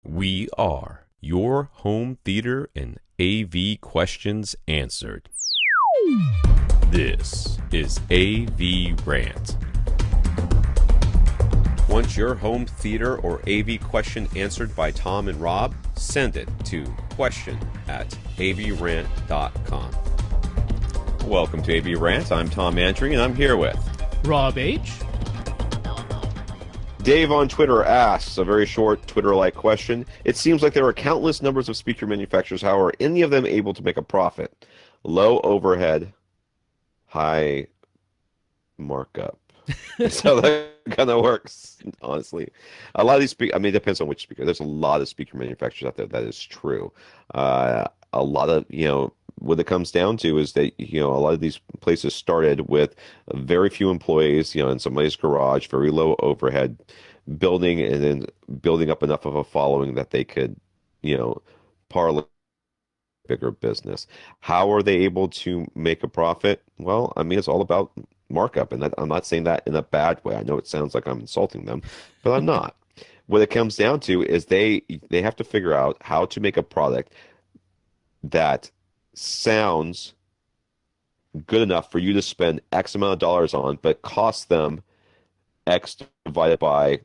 We are your home theater and AV questions answered. This is AVRant. Want your home theater or AV question answered by Tom and Rob? Send it to question@avrant.com. Welcome to AVRant. I'm Tom Andry, and I'm here with Rob H. Dave on Twitter asks a very short Twitter-like question. It seems like there are countless numbers of speaker manufacturers. How are any of them able to make a profit? Low overhead, high markup. So that kind of works, honestly. A lot of these speakers, I mean, it depends on which speaker. There's a lot of speaker manufacturers out there. That is true. A lot of, what it comes down to is that, a lot of these places started with very few employees, in somebody's garage, very low overhead, building and then building up enough of a following that they could, parlay bigger business. How are they able to make a profit? Well, I mean, it's all about markup, and I'm not saying that in a bad way. I know it sounds like I'm insulting them, but I'm not. What it comes down to is they have to figure out how to make a product that sounds good enough for you to spend X amount of dollars on, but costs them X divided by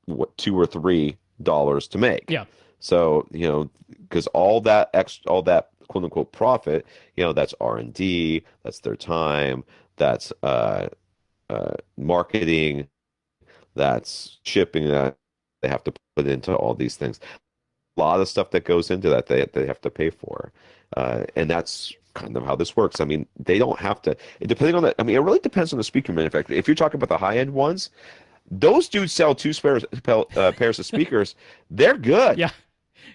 what, $2 or $3 to make. Yeah. So, because all that quote unquote profit, that's R&D, that's their time, that's marketing, that's shipping that they have to put into all these things. A lot of stuff that goes into that they have to pay for. And that's kind of how this works. I mean, they don't have to, depending on it really depends on the speaker manufacturer. If you're talking about the high-end ones, those dudes sell two pairs of speakers. They're good. Yeah,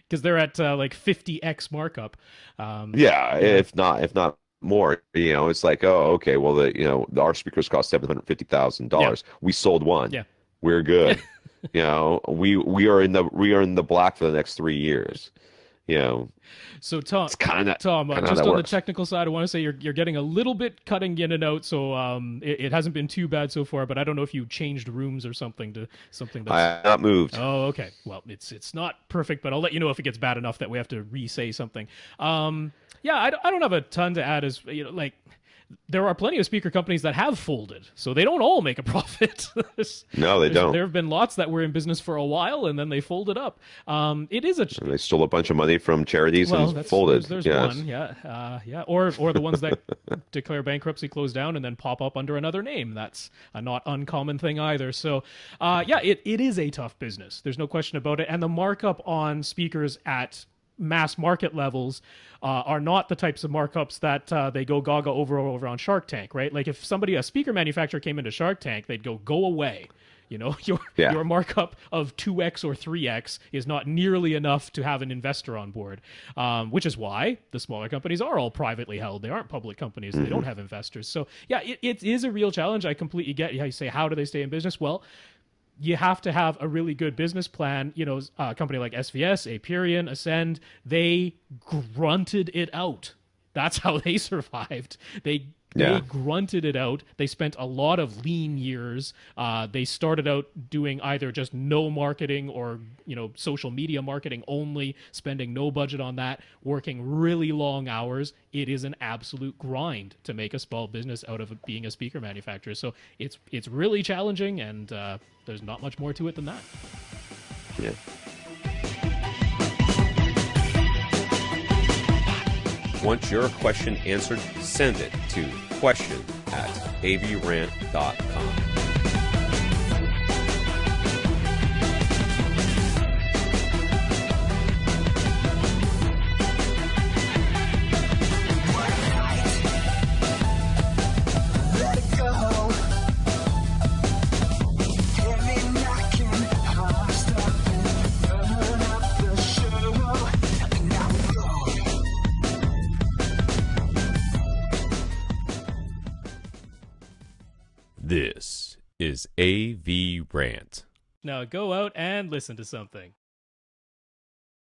because they're at like 50x markup. Yeah, if not more. It's like, oh, okay, well, our speakers cost $750,000. We sold one. Yeah, we're good. We are in the black for the next 3 years. So Tom, It's kind of just on the works. technical side, I want to say you're getting a little bit cutting in and out. So it hasn't been too bad so far. But I don't know if you changed rooms or something to something that's. I have not moved. Oh, okay. Well, it's not perfect, but I'll let you know if it gets bad enough that we have to re-say something. Yeah, I don't have a ton to add. As like. There are plenty of speaker companies that have folded, so they don't all make a profit. No, they don't. There have been lots that were in business for a while and then they folded up. It is a And they stole a bunch of money from charities and folded. There's Yes. one, yeah, or the ones that declare bankruptcy, close down, and then pop up under another name. That's a not uncommon thing either. So, yeah, it is a tough business. There's no question about it, and the markup on speakers at mass market levels are not the types of markups that they go gaga over on Shark Tank, right? Like if a speaker manufacturer came into Shark Tank, they'd go away. Your markup of 2x or 3x is not nearly enough to have an investor on board, which is why the smaller companies are all privately held. They aren't public companies. They don't have investors. So yeah, it is a real challenge. I completely get how you say, how do they stay in business? Well, you have to have a really good business plan. A company like SVS, AVRant, Ascend, they grunted it out. That's how they survived. They grunted it out. They spent a lot of lean years. They started out doing either just no marketing or, social media marketing only, spending no budget on that, working really long hours. It is an absolute grind to make a small business out of being a speaker manufacturer. So it's really challenging, and there's not much more to it than that. Yeah. Want your question answered? Send it to question@avrant.com. This is AVRant. Now go out and listen to something.